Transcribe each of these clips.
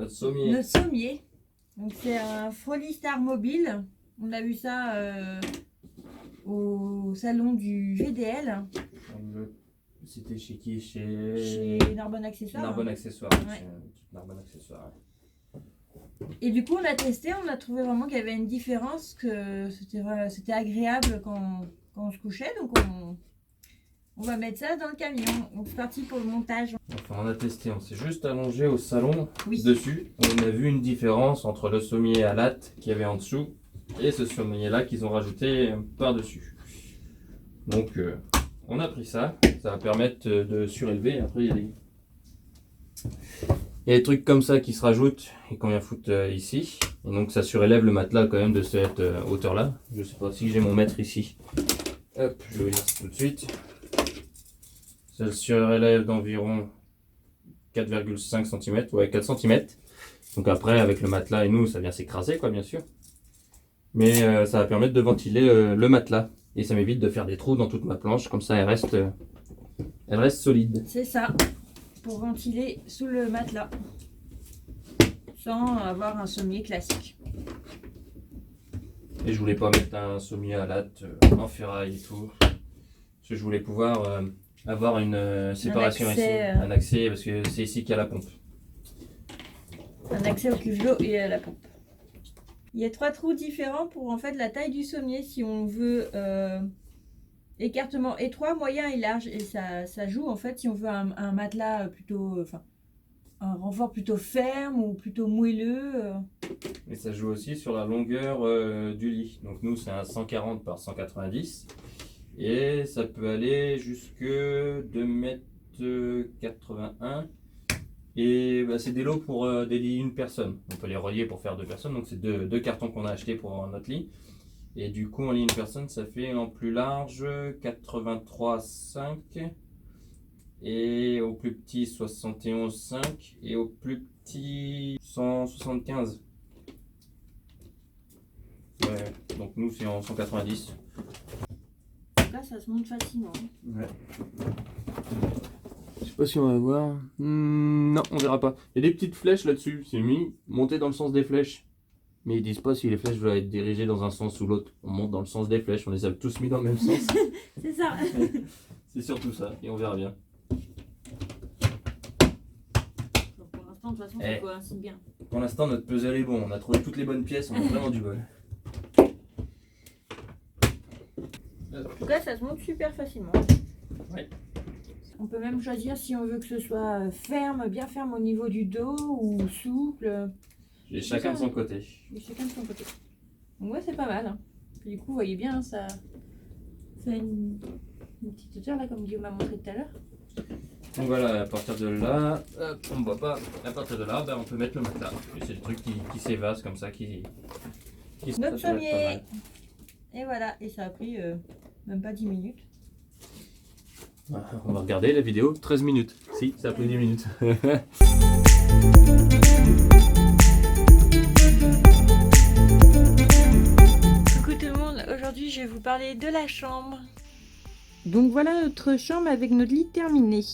Notre sommier. Notre sommier. Donc c'est un Frolic Star Mobile. On a vu ça au salon du VDL. C'était chez qui? Chez Narbonne Accessoires. Narbonne Accessoires. Ouais. Chez Narbonne Accessoires. Et du coup on a testé, on a trouvé vraiment qu'il y avait une différence, que c'était agréable quand on se couchait. Donc on va mettre ça dans le camion. Donc c'est parti pour le montage. Enfin, on a testé, on s'est juste allongé au salon Oui. dessus. On a vu une différence entre le sommier à latte qu'il y avait en dessous et ce sommier-là qu'ils ont rajouté par-dessus. Donc, on a pris ça. Ça va permettre de surélever. Après, il y a des trucs comme ça qui se rajoutent et qu'on vient foutre ici. Et donc, ça surélève le matelas quand même de cette hauteur-là. Je sais pas si j'ai mon mètre ici. Hop, je vais vous dire ça tout de suite. Ça le surélève d'environ 4,5 cm, ouais 4 cm. Donc après avec le matelas et nous ça vient s'écraser quoi bien sûr. Mais ça va permettre de ventiler le matelas. Et ça m'évite de faire des trous dans toute ma planche, comme ça elle reste solide. C'est ça, pour ventiler sous le matelas. Sans avoir un sommier classique. Et je voulais pas mettre un sommier à latte en ferraille et tout. Parce que je voulais pouvoir avoir une séparation accès, ici. Un accès parce que c'est ici qu'il y a la pompe. Un accès au cuve d'eau et à la pompe. Il y a 3 trous différents pour en fait la taille du sommier. Si on veut écartement étroit, moyen et large. Et ça joue en fait si on veut un matelas plutôt... un renfort plutôt ferme ou plutôt moelleux. Et ça joue aussi sur la longueur du lit. Donc nous c'est un 140 par 190. Et ça peut aller jusque 2,81 m. Et bah, c'est des lots pour des lits une personne. On peut les relier pour faire 2 personnes. Donc c'est deux cartons qu'on a achetés pour notre lit. Et du coup en lit une personne ça fait en plus large 83,5. Et au plus petit 71,5. Et au plus petit 175. Ouais, donc nous c'est en 190. Là, ça se monte facilement. Ouais. Je sais pas si on va voir. Non, on verra pas. Il y a des petites flèches là-dessus. C'est mis monter dans le sens des flèches. Mais ils disent pas si les flèches doivent être dirigées dans un sens ou l'autre. On monte dans le sens des flèches. On les a tous mis dans le même sens. C'est ça. C'est surtout ça. Et on verra bien. Pour l'instant, de toute façon, ça coïncide bien. Pour l'instant, notre puzzle est bon. On a trouvé toutes les bonnes pièces. On a vraiment du bol. En tout cas, ça se monte super facilement. Ouais. On peut même choisir si on veut que ce soit ferme, bien ferme au niveau du dos ou souple. Et chacun de son côté. Et chacun de son côté. Donc ouais, c'est pas mal. Puis, du coup, vous voyez bien, ça fait une petite hauteur là, comme Guillaume m'a montré tout à l'heure. Donc voilà, à partir de là, hop, on ne voit pas. À partir de là, ben, on peut mettre le matelas. Et c'est le truc qui s'évase comme ça, qui Notre ça peut être pas sommier. mal. Et voilà, et ça a pris même pas 10 minutes. On va regarder la vidéo, 13 minutes. Si, ça a pris 10 minutes. Coucou tout le monde, aujourd'hui je vais vous parler de la chambre. Donc voilà notre chambre avec notre lit terminé.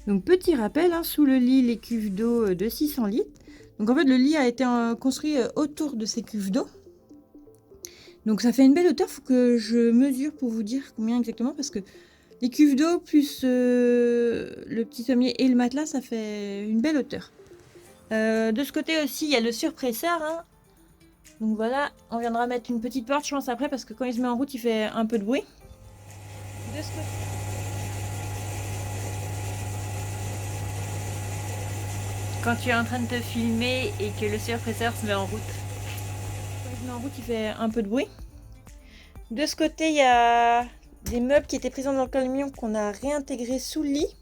Donc petit rappel, sous le lit les cuves d'eau de 600 litres. Donc en fait le lit a été construit autour de ces cuves d'eau. Donc ça fait une belle hauteur, il faut que je mesure pour vous dire combien exactement parce que les cuves d'eau plus le petit sommier et le matelas ça fait une belle hauteur. De ce côté aussi il y a le surpresseur. Donc voilà, on viendra mettre une petite porte je pense après parce que quand il se met en route il fait un peu de bruit. De ce côté. Quand tu es en train de te filmer et que le surpresseur se met en route. Quand il se met en route il fait un peu de bruit. De ce côté il y a des meubles qui étaient présents dans le camion qu'on a réintégrés sous le lit.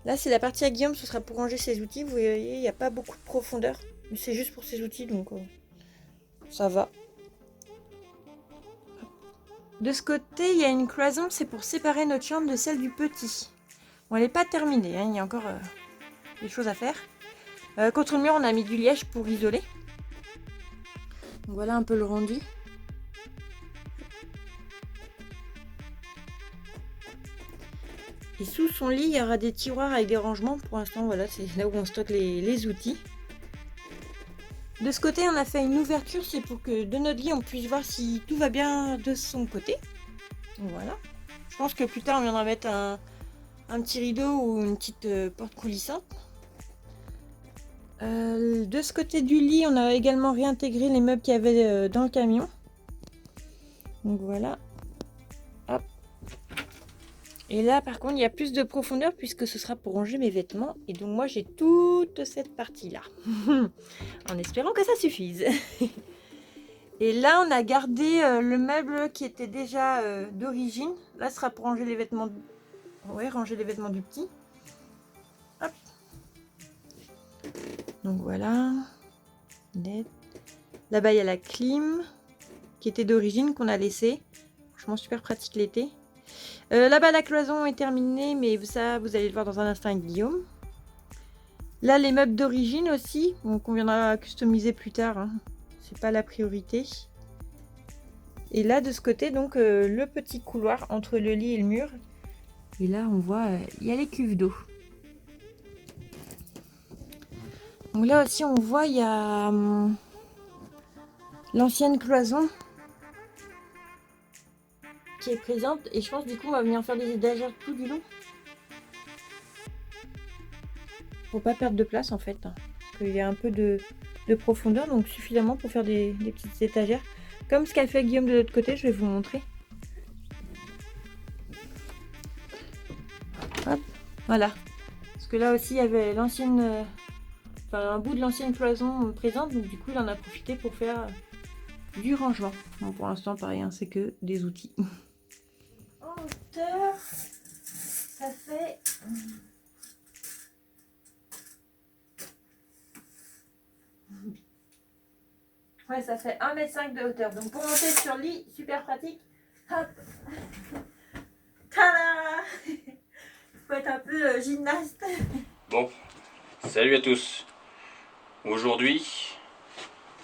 Là c'est la partie à Guillaume, ce sera pour ranger ses outils. Vous voyez il n'y a pas beaucoup de profondeur. Mais c'est juste pour ses outils donc ça va. De ce côté, il y a une cloison, c'est pour séparer notre chambre de celle du petit. Bon, elle n'est pas terminée, il y a encore des choses à faire. Contre le mur, on a mis du liège pour isoler. Donc voilà un peu le rendu. Et sous son lit, il y aura des tiroirs avec des rangements. Pour l'instant, voilà, c'est là où on stocke les outils. De ce côté, on a fait une ouverture, c'est pour que de notre lit, on puisse voir si tout va bien de son côté. Voilà. Je pense que plus tard, on viendra mettre un petit rideau ou une petite porte coulissante. De ce côté du lit, on a également réintégré les meubles qu'il y avait dans le camion. Donc voilà. Hop. Et là, par contre, il y a plus de profondeur puisque ce sera pour ranger mes vêtements. Et donc moi, j'ai toute cette partie-là. En espérant que ça suffise. Et là, on a gardé le meuble qui était déjà d'origine. Là, ce sera pour ranger les vêtements. Ouais, ranger les vêtements du petit. Hop. Donc voilà. Là-bas, il y a la clim qui était d'origine, qu'on a laissée. Franchement, super pratique l'été. Là-bas, la cloison est terminée, mais ça, vous allez le voir dans un instant avec Guillaume. Là, les meubles d'origine aussi, donc on viendra customiser plus tard. Hein. C'est pas la priorité. Et là, de ce côté, donc, le petit couloir entre le lit et le mur. Et là, on voit, il y a les cuves d'eau. Donc là aussi, on voit, il y a l'ancienne cloison qui est présente. Et je pense, du coup, on va venir faire des étagères tout du long. Pour pas perdre de place, en fait. Hein. Parce qu'il y a un peu de profondeur, donc suffisamment pour faire des petites étagères. Comme ce qu'a fait Guillaume de l'autre côté, je vais vous montrer. Hop, voilà. Parce que là aussi, il y avait l'ancienne... un bout de l'ancienne cloison présente, donc du coup il en a profité pour faire du rangement. Bon, pour l'instant pareil, hein, c'est que des outils. En hauteur, ça fait... Ouais, ça fait 1,5 m de hauteur. Donc pour monter sur le lit, super pratique. Hop. Tada. Faut être un peu gymnaste. Bon, salut à tous. Aujourd'hui,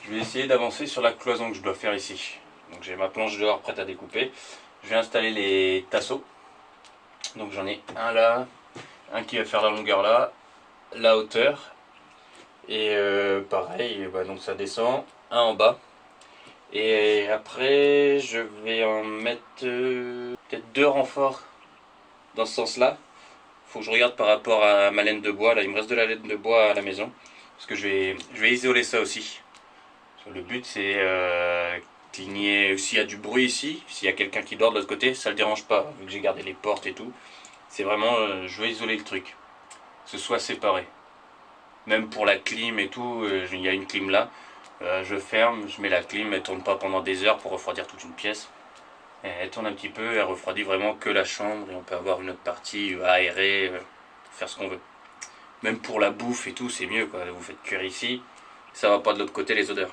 je vais essayer d'avancer sur la cloison que je dois faire ici. Donc j'ai ma planche dehors prête à découper. Je vais installer les tasseaux. Donc j'en ai un là, un qui va faire la longueur là, la hauteur. Et pareil, bah, donc ça descend, un en bas. Et après, je vais en mettre peut-être 2 renforts dans ce sens-là. Faut que je regarde par rapport à ma laine de bois. Là, il me reste de la laine de bois à la maison. Parce que je vais isoler ça aussi. Le but, c'est qu'il n'y ait, s'il y a du bruit ici, s'il y a quelqu'un qui dort de l'autre côté, ça ne le dérange pas, vu que j'ai gardé les portes et tout. C'est vraiment, je veux isoler le truc. Que ce soit séparé. Même pour la clim et tout, il y a une clim là. Je ferme, je mets la clim, elle tourne pas pendant des heures pour refroidir toute une pièce. Elle tourne un petit peu, elle refroidit vraiment que la chambre et on peut avoir une autre partie aérée, faire ce qu'on veut. Même pour la bouffe et tout, c'est mieux quoi. Vous faites cuire ici, ça va pas de l'autre côté les odeurs.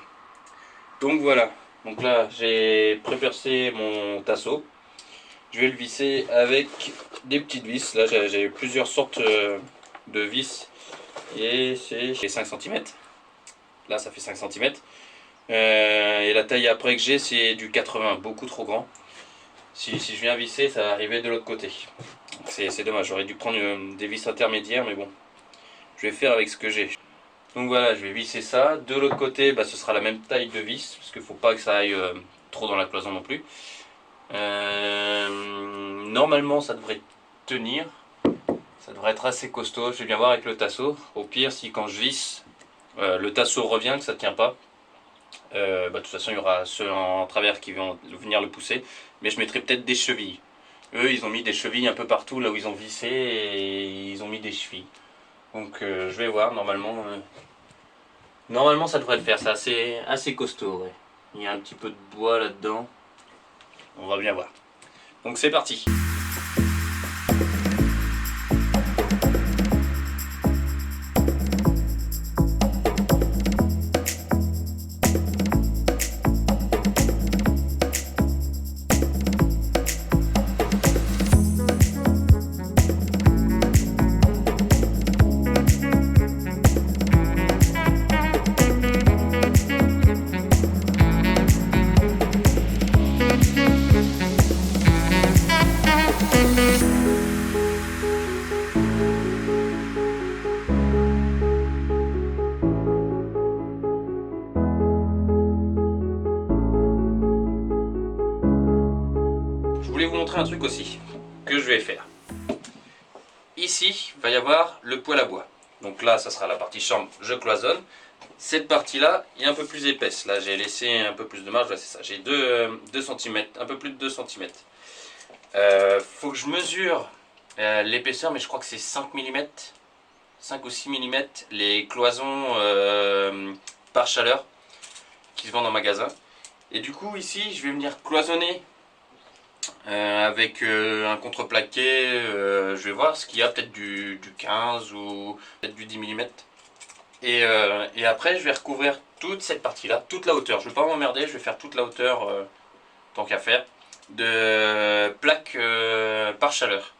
Donc voilà, donc là j'ai prépercé mon tasseau. Je vais le visser avec des petites vis. Là j'ai plusieurs sortes de vis et c'est 5 cm. Là ça fait 5 cm. Et la taille après que j'ai c'est du 80, beaucoup trop grand. Si je viens visser, ça va arriver de l'autre côté. C'est dommage, j'aurais dû prendre des vis intermédiaires, mais bon. Je vais faire avec ce que j'ai. Donc voilà, je vais visser ça. De l'autre côté, bah, ce sera la même taille de vis, parce qu'il ne faut pas que ça aille trop dans la cloison non plus. Normalement, ça devrait tenir. Ça devrait être assez costaud. Je vais bien voir avec le tasseau. Au pire, si quand je visse, le tasseau revient, que ça ne tient pas, de toute façon, il y aura ceux en travers qui vont venir le pousser. Mais je mettrai peut-être des chevilles. Eux, ils ont mis des chevilles un peu partout, là où ils ont vissé, et ils ont mis des chevilles. Donc je vais voir, normalement ça devrait le faire, c'est assez costaud. Ouais. Il y a un petit peu de bois là-dedans, on va bien voir. Donc c'est parti. voulais vous montrer un truc aussi que je vais faire. Ici, il va y avoir le poêle à bois. Donc là, ça sera la partie chambre, je cloisonne. Cette partie-là est un peu plus épaisse. Là, j'ai laissé un peu plus de marge. Ouais, c'est ça. J'ai 2 cm, un peu plus de 2 cm. Faut que je mesure l'épaisseur, mais je crois que c'est 5 mm. 5 ou 6 mm les cloisons par chaleur qui se vendent en magasin. Et du coup, ici, je vais venir cloisonner avec un contreplaqué. Je vais voir ce qu'il y a, peut-être du 15 ou peut-être du 10 mm. Et après, je vais recouvrir toute cette partie-là, toute la hauteur. Je ne vais pas m'emmerder, je vais faire toute la hauteur, tant qu'à faire, de plaques par chaleur.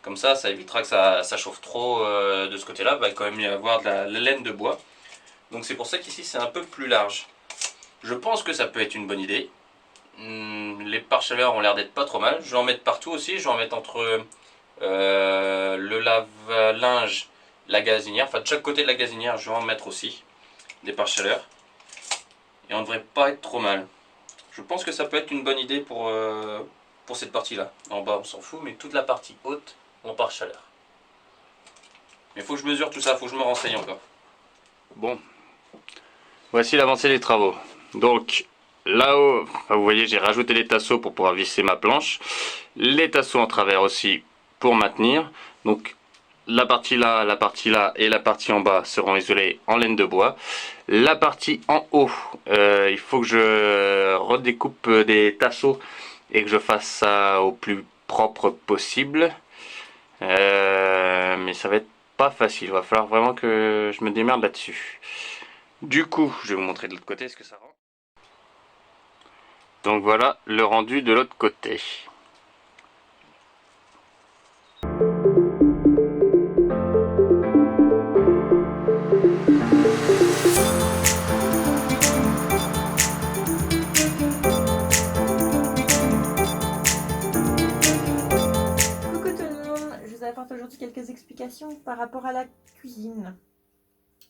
Comme ça évitera que ça chauffe trop de ce côté-là. Il va quand même y avoir de la laine de bois. Donc c'est pour ça qu'ici, c'est un peu plus large. Je pense que ça peut être une bonne idée. Les pare-chaleurs ont l'air d'être pas trop mal. Je vais en mettre partout aussi. Je vais en mettre entre le lave-linge, la gazinière. Enfin, de chaque côté de la gazinière, je vais en mettre aussi des pare-chaleurs. Et on ne devrait pas être trop mal. Je pense que ça peut être une bonne idée pour cette partie-là. En bas, on s'en fout, mais toute la partie haute, on pare-chaleur. Mais il faut que je mesure tout ça, il faut que je me renseigne encore. Bon, voici l'avancée des travaux. Donc, là-haut, vous voyez, j'ai rajouté les tasseaux pour pouvoir visser ma planche. Les tasseaux en travers aussi pour maintenir. Donc, la partie là et la partie en bas seront isolées en laine de bois. La partie en haut, il faut que je redécoupe des tasseaux et que je fasse ça au plus propre possible. Mais ça va être pas facile, il va falloir vraiment que je me démerde là-dessus. Du coup, je vais vous montrer de l'autre côté ce que ça rend. Donc voilà le rendu de l'autre côté. Aujourd'hui quelques explications par rapport à la cuisine.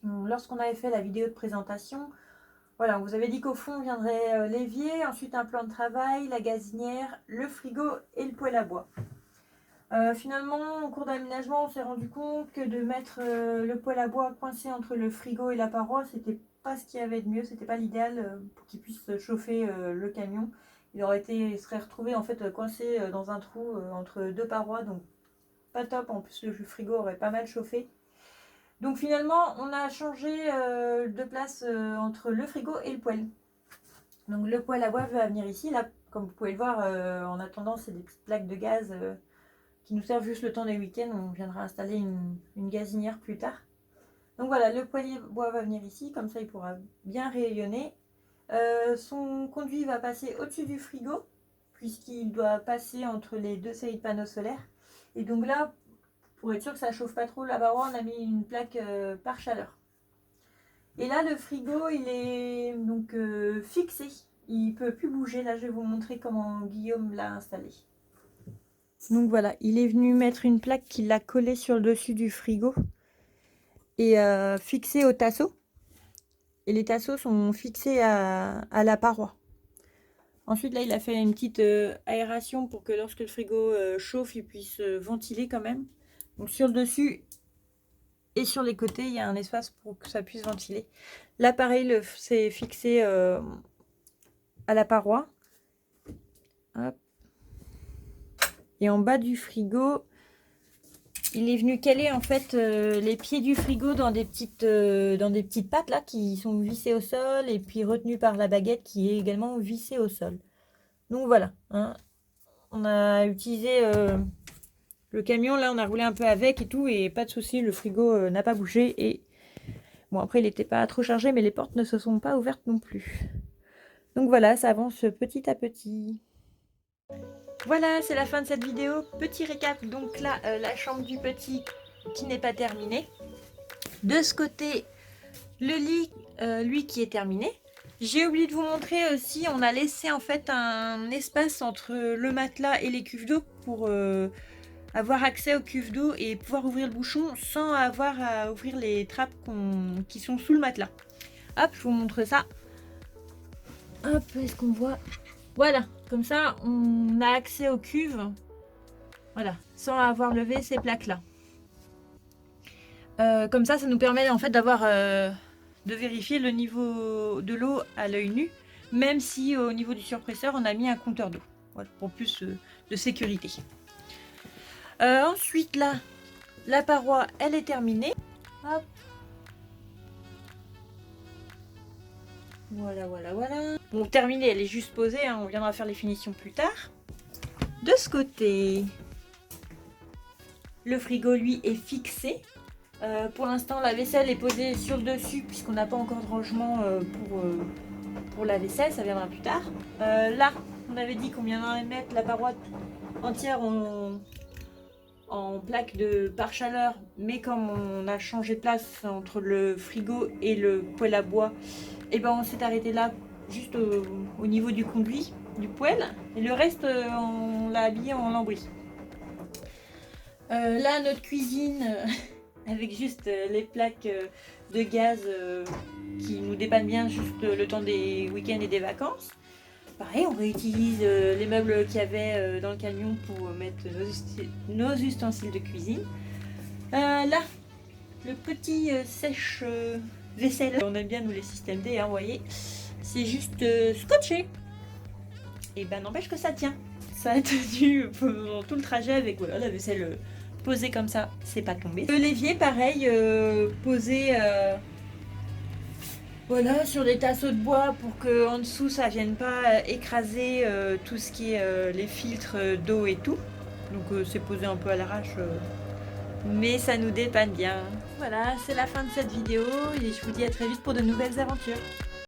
Lorsqu'on avait fait la vidéo de présentation, voilà, on vous avait dit qu'au fond viendrait l'évier, ensuite un plan de travail, la gazinière, le frigo et le poêle à bois. Finalement, au cours d'aménagement, on s'est rendu compte que de mettre le poêle à bois coincé entre le frigo et la paroi, c'était pas ce qu'il y avait de mieux, c'était pas l'idéal pour qu'il puisse chauffer le camion. Il serait retrouvé en fait coincé dans un trou entre deux parois, donc pas top. En plus, le frigo aurait pas mal chauffé. Donc finalement, on a changé de place entre le frigo et le poêle. Donc le poêle à bois va venir ici. Là, comme vous pouvez le voir, en attendant, c'est des petites plaques de gaz qui nous servent juste le temps des week-ends. On viendra installer une gazinière plus tard. Donc voilà, le poêle à bois va venir ici. Comme ça, il pourra bien rayonner. Son conduit va passer au-dessus du frigo, puisqu'il doit passer entre les deux séries de panneaux solaires. Et donc là, pour être sûr que ça ne chauffe pas trop la paroi, on a mis une plaque par chaleur. Et là, le frigo, il est donc fixé. Il ne peut plus bouger. Là, je vais vous montrer comment Guillaume l'a installé. Donc voilà, il est venu mettre une plaque qui l'a collée sur le dessus du frigo et fixée au tasseau. Et les tasseaux sont fixés à la paroi. Ensuite, là, il a fait une petite aération pour que lorsque le frigo chauffe, il puisse ventiler quand même. Donc sur le dessus et sur les côtés, il y a un espace pour que ça puisse ventiler. Là, pareil, c'est fixé à la paroi. Hop. Et en bas du frigo, il est venu caler en fait les pieds du frigo dans des petites pattes là qui sont vissées au sol et puis retenues par la baguette qui est également vissée au sol. Donc voilà, hein. On a utilisé le camion, là on a roulé un peu avec et tout et pas de souci, le frigo n'a pas bougé et bon après il n'était pas trop chargé mais les portes ne se sont pas ouvertes non plus. Donc voilà, ça avance petit à petit. Voilà, c'est la fin de cette vidéo. Petit récap, donc là, la chambre du petit qui n'est pas terminée. De ce côté, le lit, lui, qui est terminé. J'ai oublié de vous montrer aussi, on a laissé en fait un espace entre le matelas et les cuves d'eau pour avoir accès aux cuves d'eau et pouvoir ouvrir le bouchon sans avoir à ouvrir les trappes qui sont sous le matelas. Hop, je vous montre ça. Hop, est-ce qu'on voit? Voilà, Comme ça, on a accès aux cuves, voilà, sans avoir levé ces plaques-là. Comme ça nous permet en fait d'avoir, de vérifier le niveau de l'eau à l'œil nu, même si au niveau du surpresseur, on a mis un compteur d'eau, voilà, pour plus de sécurité. Ensuite, là, la paroi, elle est terminée. Hop. Voilà. Bon, terminée, elle est juste posée, hein, on viendra faire les finitions plus tard. De ce côté, le frigo, lui, est fixé. Pour l'instant, la vaisselle est posée sur le dessus, puisqu'on n'a pas encore de rangement pour la vaisselle, ça viendra plus tard. Là, on avait dit qu'on viendrait mettre la paroi entière en plaque de pare-chaleur, mais comme on a changé de place entre le frigo et le poêle à bois, et ben on s'est arrêté là, juste au niveau du conduit du poêle, et le reste on l'a habillé en lambris. Là, notre cuisine avec juste les plaques de gaz qui nous dépannent bien juste le temps des week-ends et des vacances. Pareil, on réutilise les meubles qu'il y avait dans le camion pour mettre nos ustensiles de cuisine. Là, le petit sèche-vaisselle. On aime bien nous les systèmes D, hein, vous voyez. C'est juste scotché. Et ben n'empêche que ça tient. Ça a tenu pendant tout le trajet avec voilà, la vaisselle posée comme ça, c'est pas tombé. Le l'évier, pareil, posé voilà, sur des tasseaux de bois pour que en dessous ça vienne pas écraser tout ce qui est les filtres d'eau et tout. Donc c'est posé un peu à l'arrache, mais ça nous dépanne bien. Voilà, c'est la fin de cette vidéo et je vous dis à très vite pour de nouvelles aventures.